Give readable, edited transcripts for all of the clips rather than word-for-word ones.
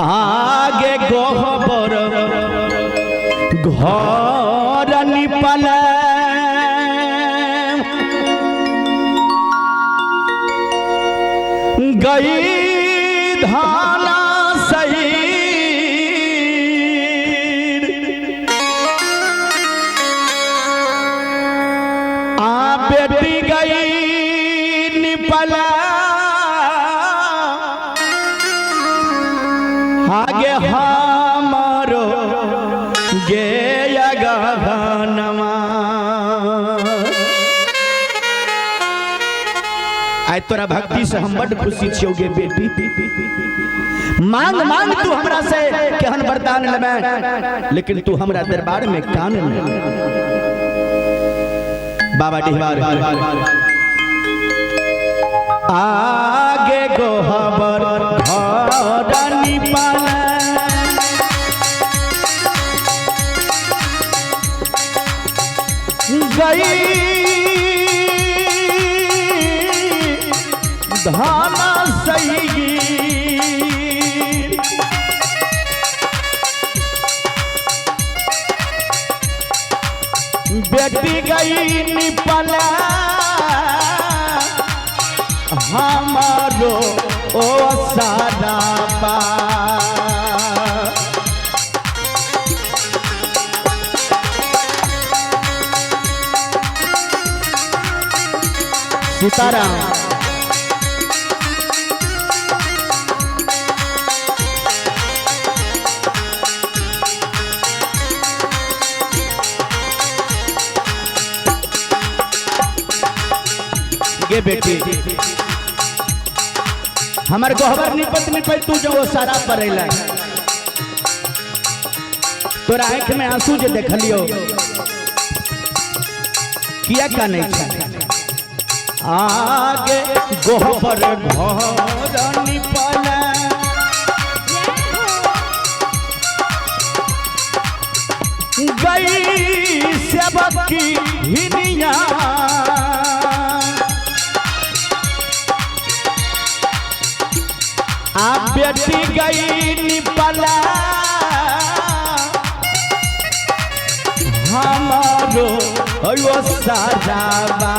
आगे गोबर घर निपल गई धाना सही बेटी गई निपल आगे हमारो गे गहनमा आय तोरा भक्ति से हम बड़ खुशी छियोगे बेटी। मांग मांग तू हमरा से केहन वरदान लेबे, लेकिन तू हमरा दरबार में कान ले। बाबा डिहवार आगे गोहबर घर निपल गई धाना सही बेटी गई निपल हमारो ओ सारा बा सीताराम। गे बेटी हमार गोहबर निपट निपट तू जो वो सारा पड़ेला तोरा आँख में आंसू जो देखलियो किया का नहीं था। आगे गोहबर घर निपल गई सेवक की हिनिया आप बेटी गई निपल हमारो साराबा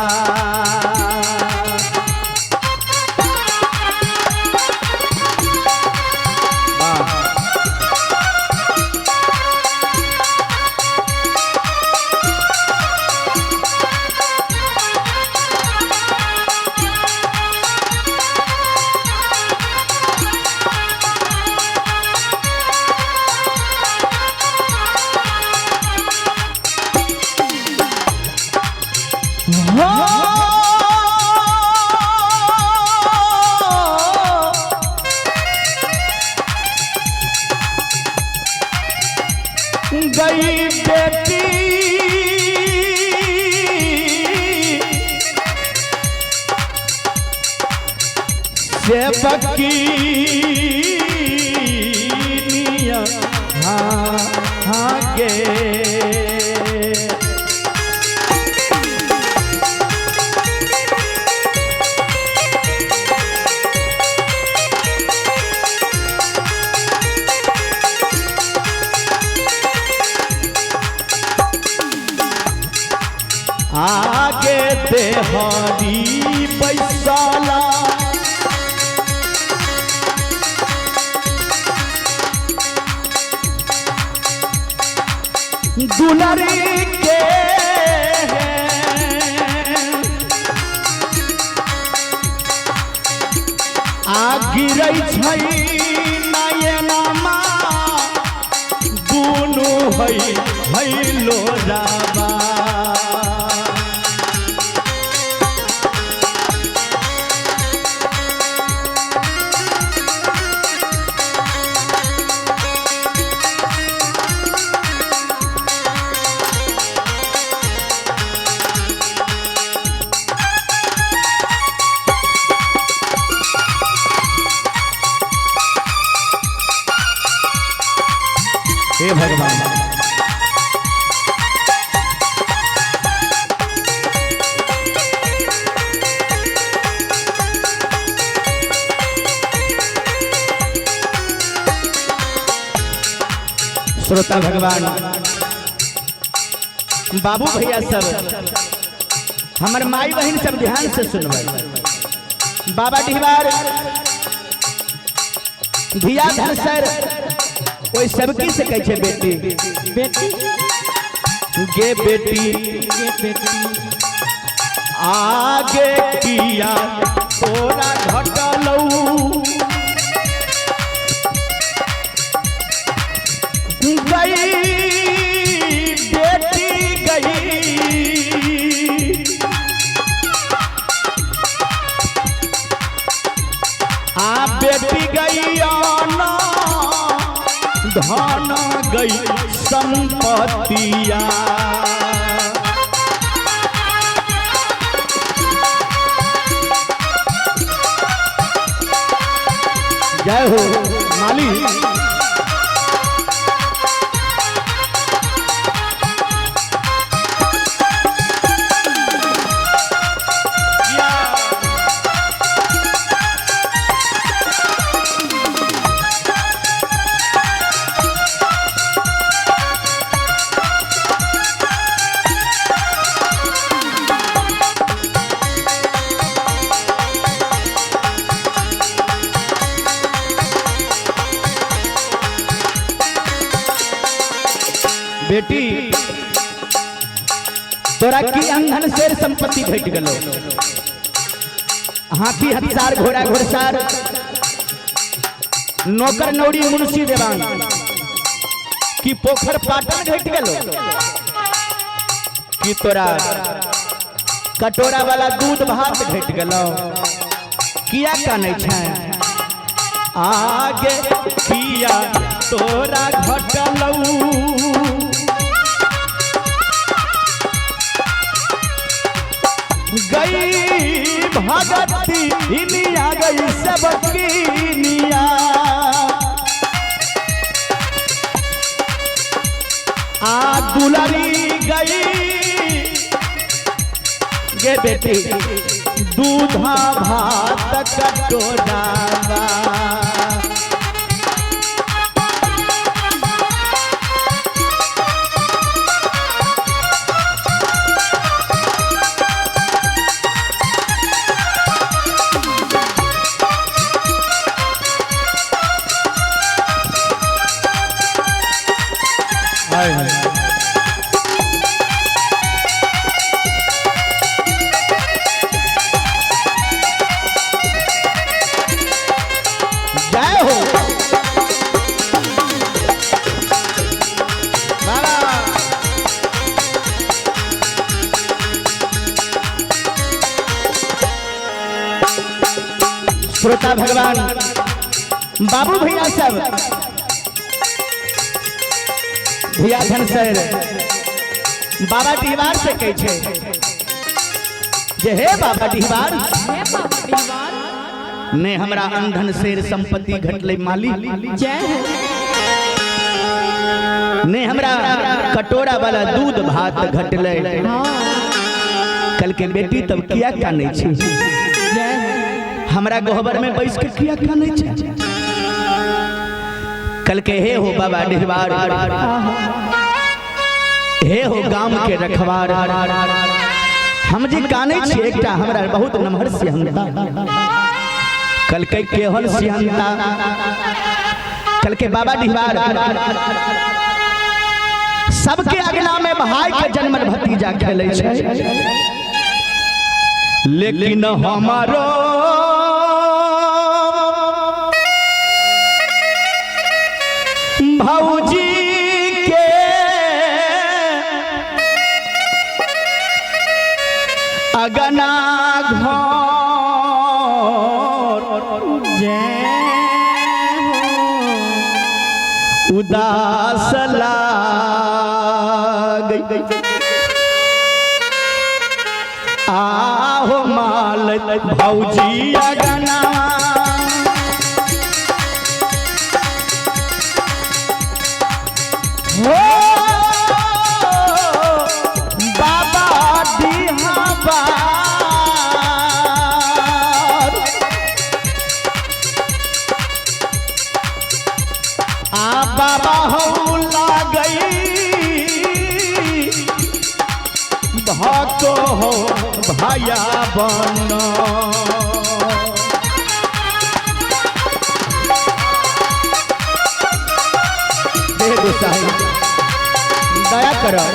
गई बेटी सेवक की निया हाँ गे आगे देहारी पैसाला दुलरी के गिरै छै नयनमा दुनु हैलो राबा हे भगवान श्रोता भगवान बाबू भैया सब हमार माई बहन सब ध्यान से सुनवाई। बाबा डिहवार धिया धन सर कोई सबकी से कहे छे बेटी बेटी गे बेटी आगे किया तोरा घटलौ गई बेटी गई आ बेटी गई आना धन गई संपत्तिया जय हो माली। बेटी तोरा की अंधन शेर संपत्ति भेट गलो हाथी हथियार घोड़ा घोड़सार नौकर नौरी मुंशी देवान की पोखर पाटन भेट गलो की तोरा कटोरा वाला दूध भात भेट गलो किया काने छै आगे किया तोरा घटलौ गई भगती हिनिया गई सबकी निया आ दुलारी गई गे बेटी दूधा भात कटोरा जय हो श्रोता भगवान बाबू भैया सब भैया धन सर बाबा डिहवार से कहे छे जे हे बाबा डिहवार ने हमरा अंधन शेर संपत्ति घटले माली जय हो ने हमरा कटोरा वाला दूध भात घटले कल के बेटी तब किया काने छी हमरा गोहबर में बैस के किया काने छी कल के हे हो बाबा डिहवार हे हो गांव के रखवार हम जे काने छी एकटा हमरा बहुत नमहर सिहंता कल के केहल सिहंता कल के बाबा डिहवार सबके अगला में भाई के जन्मल भतीजा खेले छे लेकिन हमारो भौजी के अगना घर उदास लाग आहो माल भौजी अगना हो बाबा डिहवार बाबा हो लागई भाको हो भाया बनो दे गोसाई दया करो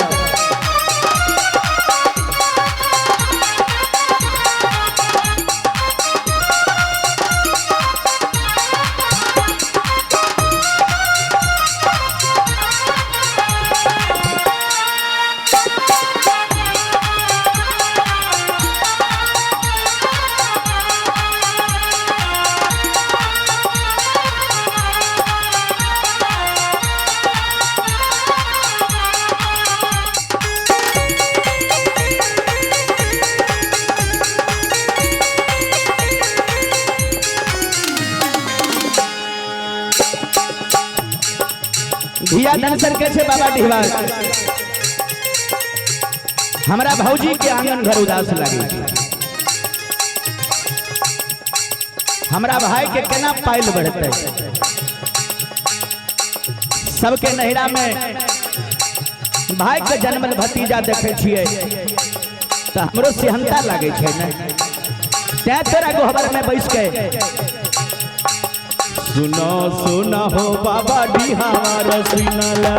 धिया धनसर के छे बाबा डिहवार हमरा भौजी के आंगन घर उदास लगे हमरा भाई के केना पाइल बढ़ते सबके नहिरा में भाई के जन्मल भतीजा देखे छिए तो हमरो सेहनता लागे छे न ते तोरा गोबर में बैस के सुनो सुना हो बाबा डिहार सुनला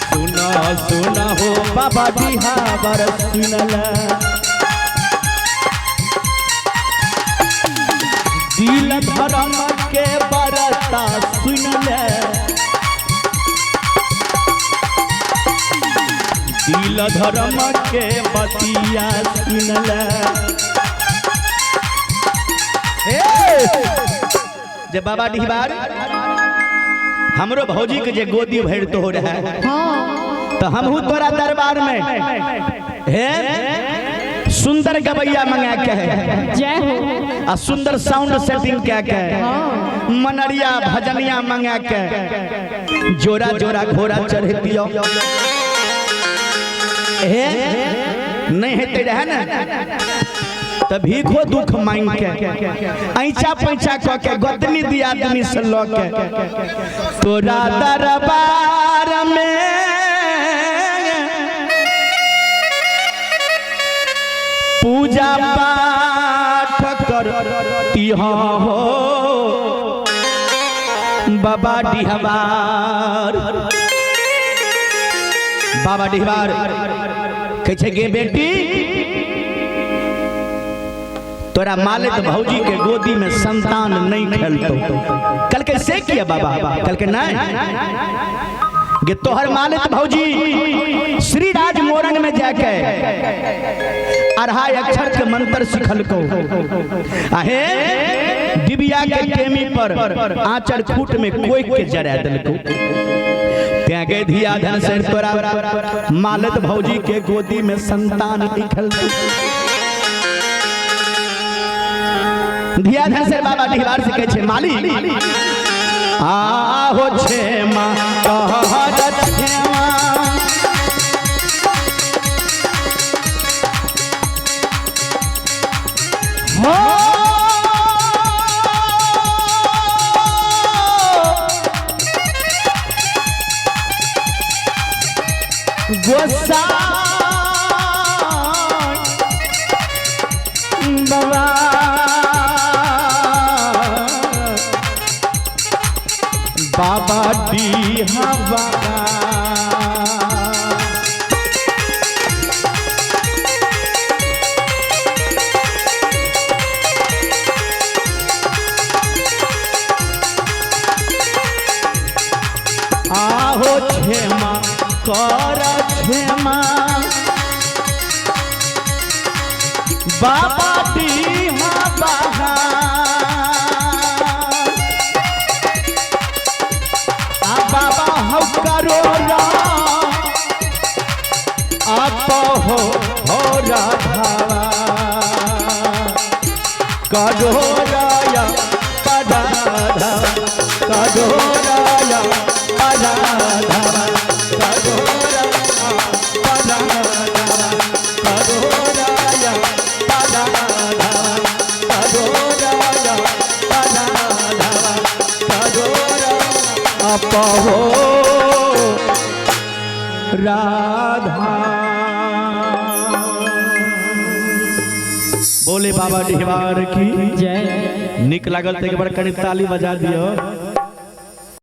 सुना सुना हो बाबा डिहार सुनला दिल धर्म के बरता सुनला दिल धर्म के बतिया सुनला जे बाबा डिहबार हमरो भौजी के जे गोदी भर तो हो रहा है तो हमहू तोरा दरबार में हे सुंदर गवैया मंगा के जय हो आ सुंदर साउंड सेटिंग क्या के मनरिया भजनिया मंगा के जोरा जोरा घोड़ा चढ़े दियो हे नहीं हेते रहे ना तभी को दुख मांग के ऐचा पैचा क के गदनी दिया आदमी से ल के तोरा दरबार में पूजा पाठ करती हो बाबा डिहबार बाबा डिहबार कहे छे गे बेटी तोरा मालिक भौजी के गोदी में संतान नहीं खेलतो कल के से किया बाबा कल के नहीं गे तोहर मालिक भौजी श्री राज मोरंग में जाके अढ़ाई अक्षर के मंत्र सिखल को आहे डिबिया के टेमी पर आंचर खूट में कोई के जरा दिल को त्या गए धिया धन से तोरा मालिक भौजी के गोदी में संतान नहीं खेलतो धिया धन से बाबा डिहबार से कहे छे माली आहो छे मां कहत छे मां हो गोसा बाबा बाबा डिहबार आहो क्षेमा कर क्षेमा बाबा डिहबार बाबा हो करो आप हो राधावा करो राया पदाधा करो राया पदाधा करो राया पदाधा करो राया पदाधा करो राया पदाधा कहो राधा। बोले बाबा डिहवार की जय। निक लागल तो एक बार करीब ताली बजा दियो।